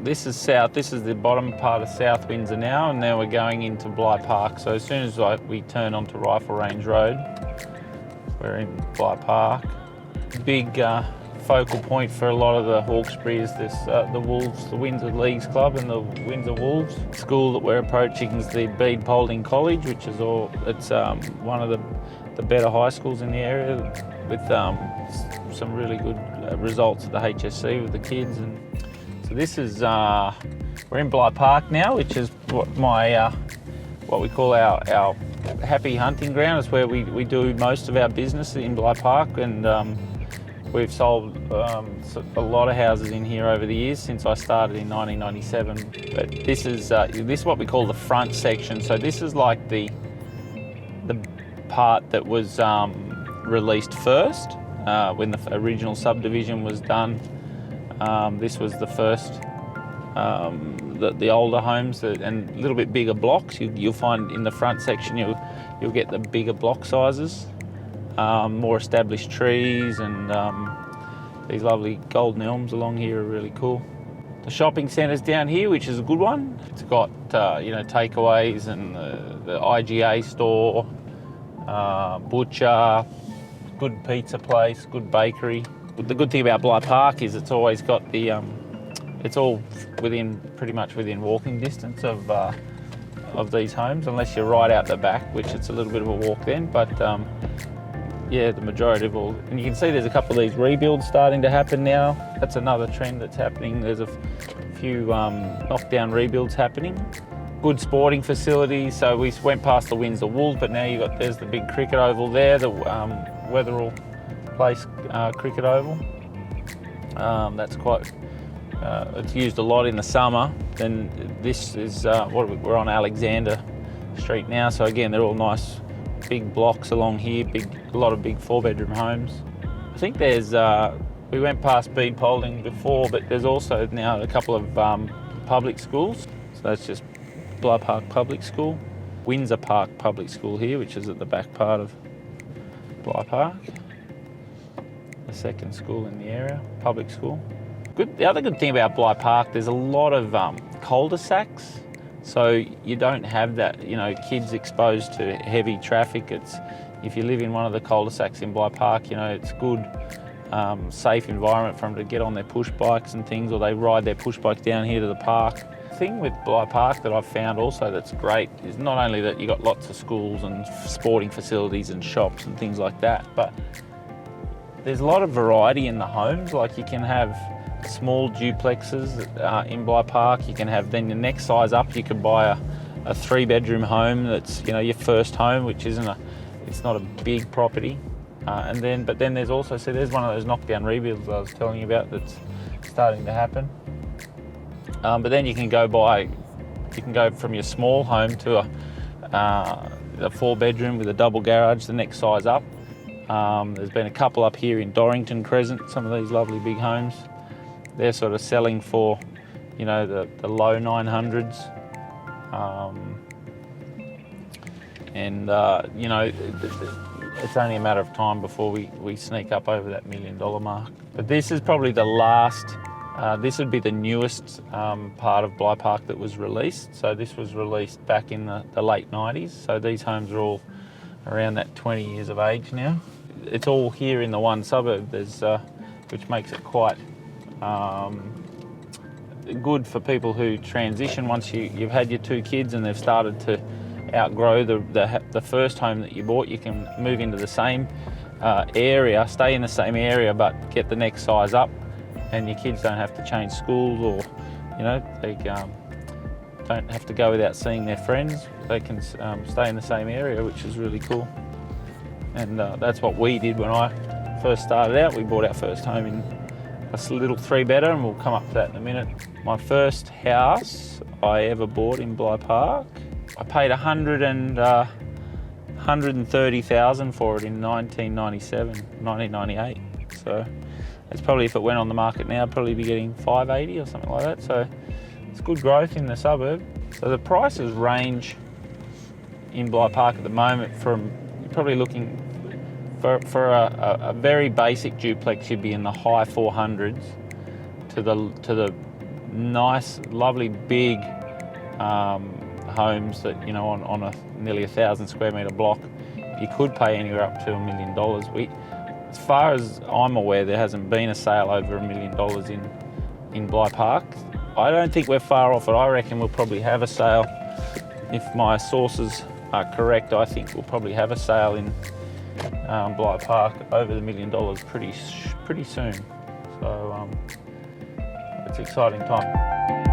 this is south. This is the bottom part of South Windsor now, and now we're going into Bligh Park. So as soon as we turn onto Rifle Range Road, we're in Bligh Park. Big focal point for a lot of the Hawkesbury is this, the Wolves, the Windsor Leagues Club and the Windsor Wolves. The school that we're approaching is the Bede Paulding College, which is one of the better high schools in the area, with some really good results at the HSC with the kids. And so this is, we're in Bligh Park now, which is what we call our happy hunting ground. It's where we do most of our business in Bligh Park, and we've sold a lot of houses in here over the years since I started in 1997. But this is what we call the front section. So this is like the part that was released first when the original subdivision was done. This was the first, the older homes and a little bit bigger blocks. You'll find in the front section you'll get the bigger block sizes. More established trees, and these lovely golden elms along here are really cool. The shopping centre's down here, which is a good one. It's got takeaways and the IGA store, butcher, good pizza place, good bakery. The good thing about Bligh Park is it's always got it's all pretty much within walking distance of these homes, unless you're right out the back, which it's a little bit of a walk then. But yeah, the majority of all, and you can see there's a couple of these rebuilds starting to happen now. That's another trend that's happening. There's a few knockdown rebuilds happening. Good sporting facilities. So we went past the Windsor Wolves, but now there's the big cricket oval there, the Wetherill Place cricket oval. That's quite. It's used a lot in the summer. Then this is we're on Alexander Street now. So again, they're all nice big blocks along here, a lot of big 4-bedroom homes. I think there's, we went past Bede Paulding before, but there's also now a couple of public schools. So that's just Bligh Park Public School, Windsor Park Public School here, which is at the back part of Bligh Park. The second school in the area, public school. The other good thing about Bligh Park, there's a lot of cul-de-sacs. So you don't have that, kids exposed to heavy traffic. If you live in one of the cul-de-sacs in Bligh Park, it's good, safe environment for them to get on their push bikes and things, or they ride their push bike down here to the park. The thing with Bligh Park that I've found also that's great is not only that you've got lots of schools and sporting facilities and shops and things like that, but there's a lot of variety in the homes. Like you can have small duplexes in Bligh Park. You can have, then the next size up, you can buy a 3-bedroom home that's your first home, which it's not a big property. But then there's also, there's one of those knockdown rebuilds I was telling you about that's starting to happen. But then you can go from your small home to a 4-bedroom with a double garage, the next size up. There's been a couple up here in Dorrington Crescent, some of these lovely big homes. They're sort of selling for, the low 900s. It's only a matter of time before we sneak up over that $1 million mark. But this is probably the last, this would be the newest part of Bligh Park that was released. So this was released back in the late 90s. So these homes are all around that 20 years of age now. It's all here in the one suburb, which makes it quite good for people who transition once you've had your 2 kids and they've started to outgrow the first home that you bought. You can move into the same area, stay in the same area, but get the next size up, and your kids don't have to change schools, or they don't have to go without seeing their friends. They can stay in the same area, which is really cool. And that's what we did when I first started out. We bought our first home in a little 3-bedder, and we'll come up to that in a minute. My first house I ever bought in Bligh Park, I paid $130,000 for it in 1998. So it's probably, if it went on the market now, I'd probably be getting $580 or something like that. So it's good growth in the suburb. So the prices range in Bligh Park at the moment from, you're probably looking for a very basic duplex, you'd be in the high 400s to the nice, lovely, big homes that, you know, on a nearly 1,000 square metre block, you could pay anywhere up to $1 million. As far as I'm aware, there hasn't been a sale over $1 million in Bligh Park. I don't think we're far off it. I reckon we'll probably have a sale. If my sources are correct, I think we'll probably have a sale in Bligh Park over the $1 million pretty soon. So it's an exciting time.